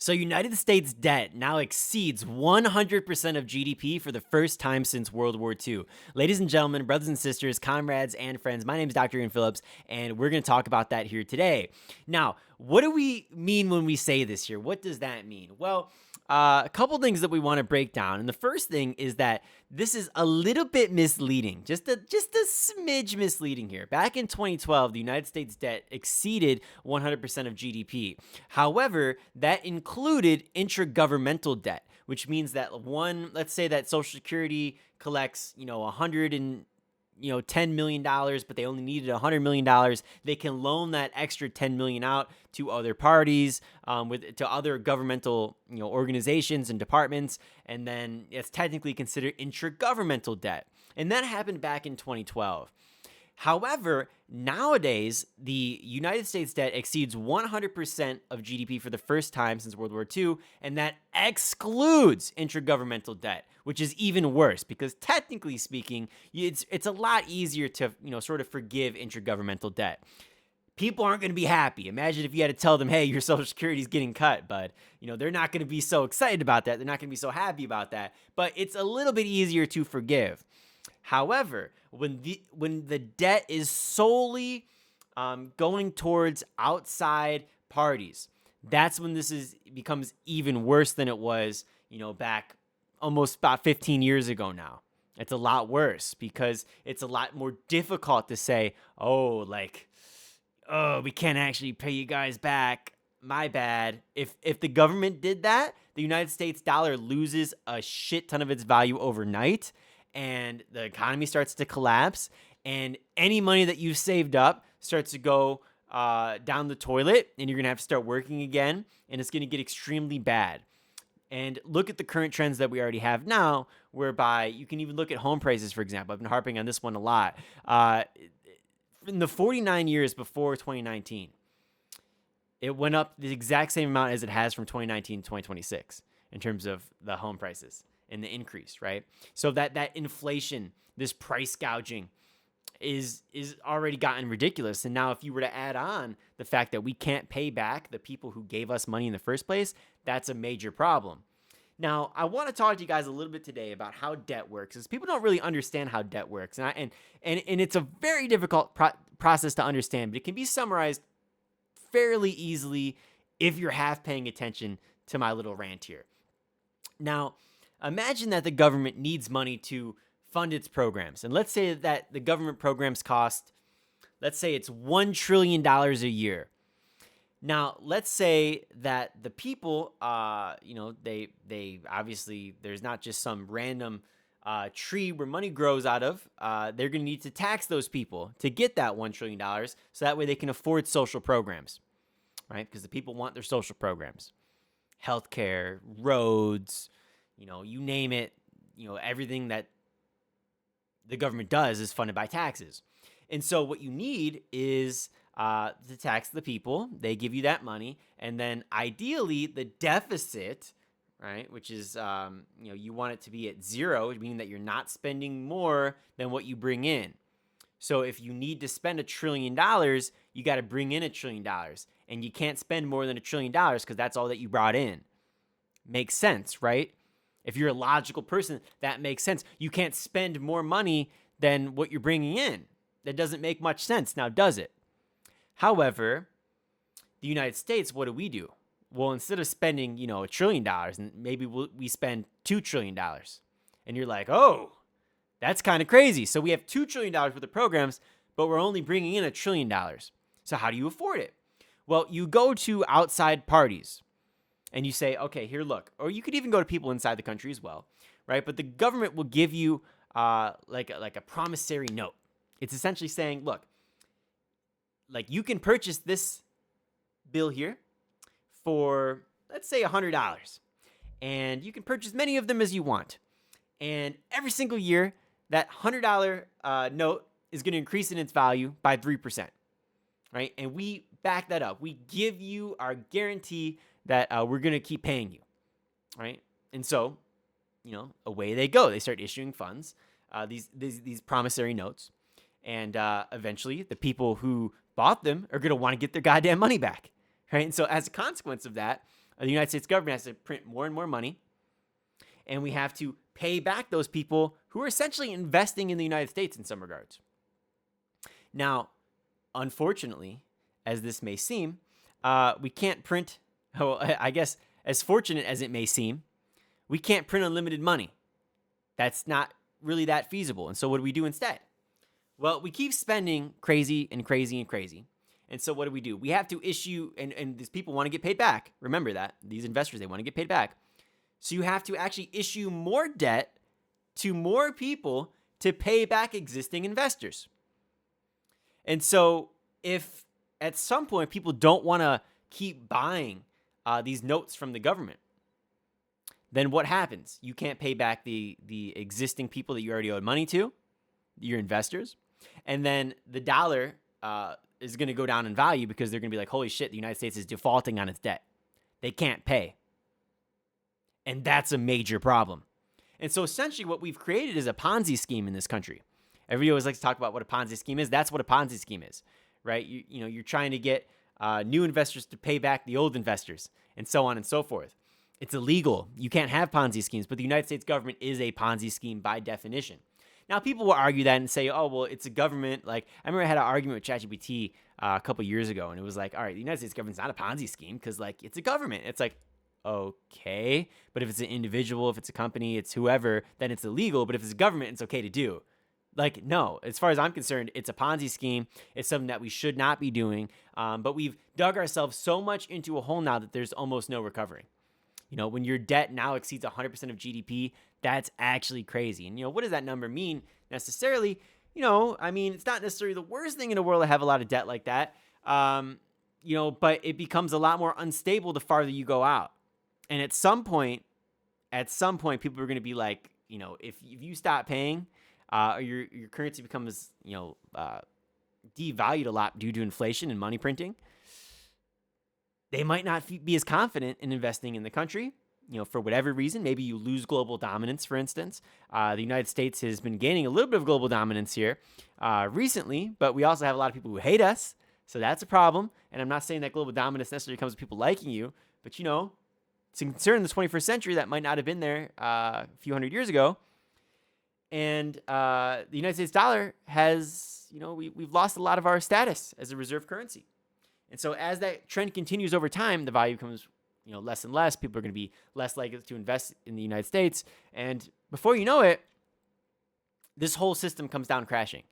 So United States debt now exceeds 100% of GDP for the first time since World War II. Ladies and gentlemen, brothers and sisters, comrades and friends, my name is Dr. Ian Phillips, and we're going to talk about that here today. Now, what do we mean when we say this here? What does that mean? Well, a couple things that we want to break down. And the first thing is that this is a little bit misleading, just a smidge misleading here. Back in 2012, the United States debt exceeded 100% of GDP. However, that included intragovernmental debt, which means that let's say that Social Security collects, $10 million, but they only needed $100 million. They can loan that extra $10 million out to other parties, to other governmental, organizations and departments, and then it's technically considered intragovernmental debt. And that happened back in 2012. However, nowadays, the United States debt exceeds 100% of GDP for the first time since World War II, and that excludes intragovernmental debt, which is even worse because technically speaking, it's a lot easier to, sort of forgive intragovernmental debt. People aren't going to be happy. Imagine if you had to tell them, hey, your Social Security is getting cut, bud. They're not going to be so excited about that. They're not going to be so happy about that, but it's a little bit easier to forgive. However, when the debt is solely going towards outside parties, that's when becomes even worse than it was, back almost about 15 years ago now. It's a lot worse because it's a lot more difficult to say, we can't actually pay you guys back. My bad. If the government did that, the United States dollar loses a shit ton of its value overnight, and the economy starts to collapse, and any money that you've saved up starts to go down the toilet, and you're going to have to start working again, and it's going to get extremely bad. And look at the current trends that we already have now, whereby you can even look at home prices, for example. I've been harping on this one a lot. In the 49 years before 2019, it went up the exact same amount as it has from 2019 to 2026 in terms of the home prices and the increase, right? So that inflation, this price gouging is already gotten ridiculous. And now if you were to add on the fact that we can't pay back the people who gave us money in the first place, that's a major problem. Now, I want to talk to you guys a little bit today about how debt works, because people don't really understand how debt works. And it's a very difficult process to understand, but it can be summarized fairly easily if you're half paying attention to my little rant here. Now, imagine that the government needs money to fund its programs. And let's say that the government programs cost, let's say it's $1 trillion a year. Now, let's say that the people, they obviously, there's not just some random tree where money grows out of. They're going to need to tax those people to get that $1 trillion so that way they can afford social programs, right? Because the people want their social programs. Healthcare, roads, you name it, everything that the government does is funded by taxes. And so what you need is to tax the people. They give you that money. And then ideally the deficit, right, which is, you want it to be at zero, meaning that you're not spending more than what you bring in. So if you need to spend $1 trillion, you got to bring in $1 trillion. And you can't spend more than $1 trillion because that's all that you brought in. Makes sense, right? If you're a logical person, that makes sense. You can't spend more money than what you're bringing in. That doesn't make much sense now, does it? However, the United States, what do? Well, instead of spending, $1 trillion, and maybe we spend $2 trillion. And you're like, oh, that's kind of crazy. So we have $2 trillion worth of programs, but we're only bringing in $1 trillion. So how do you afford it? Well, you go to outside parties and you say, okay, here, look. Or you could even go to people inside the country as well, right? But the government will give you like a promissory note. It's essentially saying, look, like you can purchase this bill here for, let's say, $100. And you can purchase many of them as you want. And every single year, that $100 note is going to increase in its value by 3%, right? And we back that up. We give you our guarantee that we're going to keep paying you, right? And so, away they go. They start issuing funds, these promissory notes. And eventually, the people who bought them are going to want to get their goddamn money back, right? And so as a consequence of that, The United States government has to print more and more money, and we have to pay back those people who are essentially investing in the United States in some regards. Now, unfortunately, as this may seem, we can't print, I guess, as fortunate as it may seem, we can't print unlimited money. That's not really that feasible. And so what do we do instead? Well, we keep spending crazy and crazy and crazy. And so what do? We have to issue, and these people want to get paid back. Remember that. These investors, they want to get paid back. So you have to actually issue more debt to more people to pay back existing investors. And so if at some point people don't want to keep buying these notes from the government, then what happens? You can't pay back the existing people that you already owed money to, your investors. And then the dollar is going to go down in value because they're going to be like, holy shit, the United States is defaulting on its debt. They can't pay. And that's a major problem. And so essentially what we've created is a Ponzi scheme in this country. Everybody always likes to talk about what a Ponzi scheme is. That's what a Ponzi scheme is, right? You're trying to get new investors to pay back the old investors and so on and so forth. It's illegal. You can't have Ponzi schemes, but the United States government is a Ponzi scheme by definition. Now, people will argue that and say, oh, well, it's a government. Like, I remember I had an argument with ChatGPT a couple years ago, and it was like, all right, the United States government's not a Ponzi scheme because, like, it's a government. It's like, okay, but if it's an individual, if it's a company, it's whoever, then it's illegal. But if it's a government, it's okay to do. Like, no, as far as I'm concerned, it's a Ponzi scheme. It's something that we should not be doing. But we've dug ourselves so much into a hole now that there's almost no recovering. When your debt now exceeds 100% of GDP, that's actually crazy. And, what does that number mean necessarily? It's not necessarily the worst thing in the world to have a lot of debt like that. But it becomes a lot more unstable the farther you go out. And at some point, people are going to be like, if you stop paying, or your currency becomes, devalued a lot due to inflation and money printing, they might not be as confident in investing in the country, for whatever reason. Maybe you lose global dominance, for instance. The United States has been gaining a little bit of global dominance here recently, but we also have a lot of people who hate us, so that's a problem. And I'm not saying that global dominance necessarily comes with people liking you, but, it's a concern in the 21st century that might not have been there a few hundred years ago. And the United States dollar has, we've lost a lot of our status as a reserve currency. And so as that trend continues over time, the value becomes, less and less. People are going to be less likely to invest in the United States. And before you know it, this whole system comes down crashing.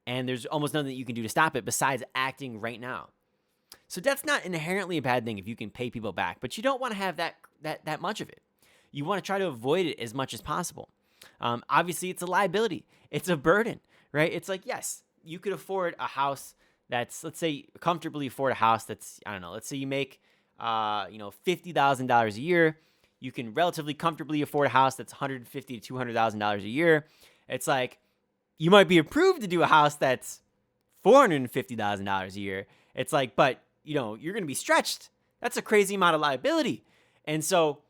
And there's almost nothing that you can do to stop it besides acting right now. So that's not inherently a bad thing if you can pay people back. But you don't want to have that much of it. You want to try to avoid it as much as possible. Obviously, it's a liability. It's a burden, right? It's like, yes, you could afford a house that's, let's say, comfortably afford a house that's, I don't know, let's say you make, $50,000 a year. You can relatively comfortably afford a house that's $150,000 to $200,000 a year. It's like, you might be approved to do a house that's $450,000 a year. It's like, but, you're going to be stretched. That's a crazy amount of liability. And so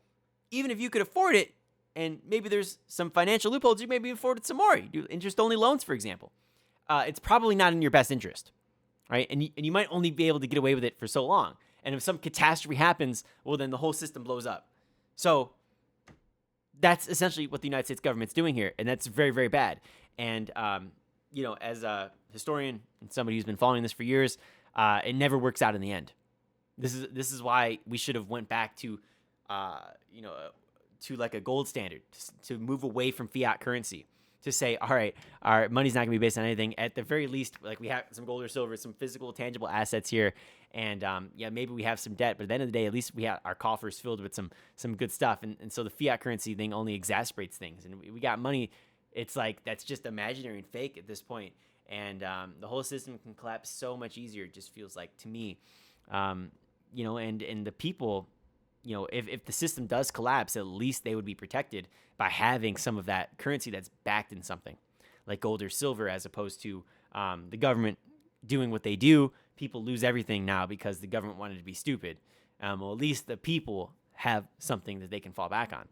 even if you could afford it, and maybe there's some financial loopholes, you maybe afford it some more. You do interest-only loans, for example. It's probably not in your best interest, right? And you might only be able to get away with it for so long. And if some catastrophe happens, well, then the whole system blows up. So that's essentially what the United States government's doing here, and that's very, very bad. And, as a historian and somebody who's been following this for years, it never works out in the end. This is why we should have went back to, to like a gold standard, to move away from fiat currency, to say, all right, our money's not going to be based on anything. At the very least, like, we have some gold or silver, some physical, tangible assets here. And maybe we have some debt, but at the end of the day, at least we have our coffers filled with some good stuff. And so the fiat currency thing only exacerbates things. And we got money. It's like, that's just imaginary and fake at this point. And the whole system can collapse so much easier, it just feels like to me. And the people, if the system does collapse, at least they would be protected by having some of that currency that's backed in something like gold or silver, as opposed to the government doing what they do. People lose everything now because the government wanted to be stupid. Well, at least the people have something that they can fall back on.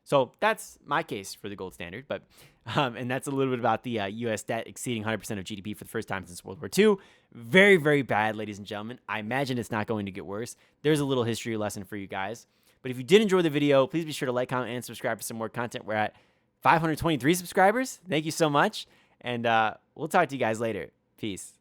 So that's my case for the gold standard. But and that's a little bit about the U.S. debt exceeding 100% of GDP for the first time since World War II. Very, very bad, ladies and gentlemen. I imagine it's not going to get worse. There's a little history lesson for you guys. But if you did enjoy the video, please be sure to like, comment, and subscribe for some more content. We're at 523 subscribers. Thank you so much. And we'll talk to you guys later. Peace.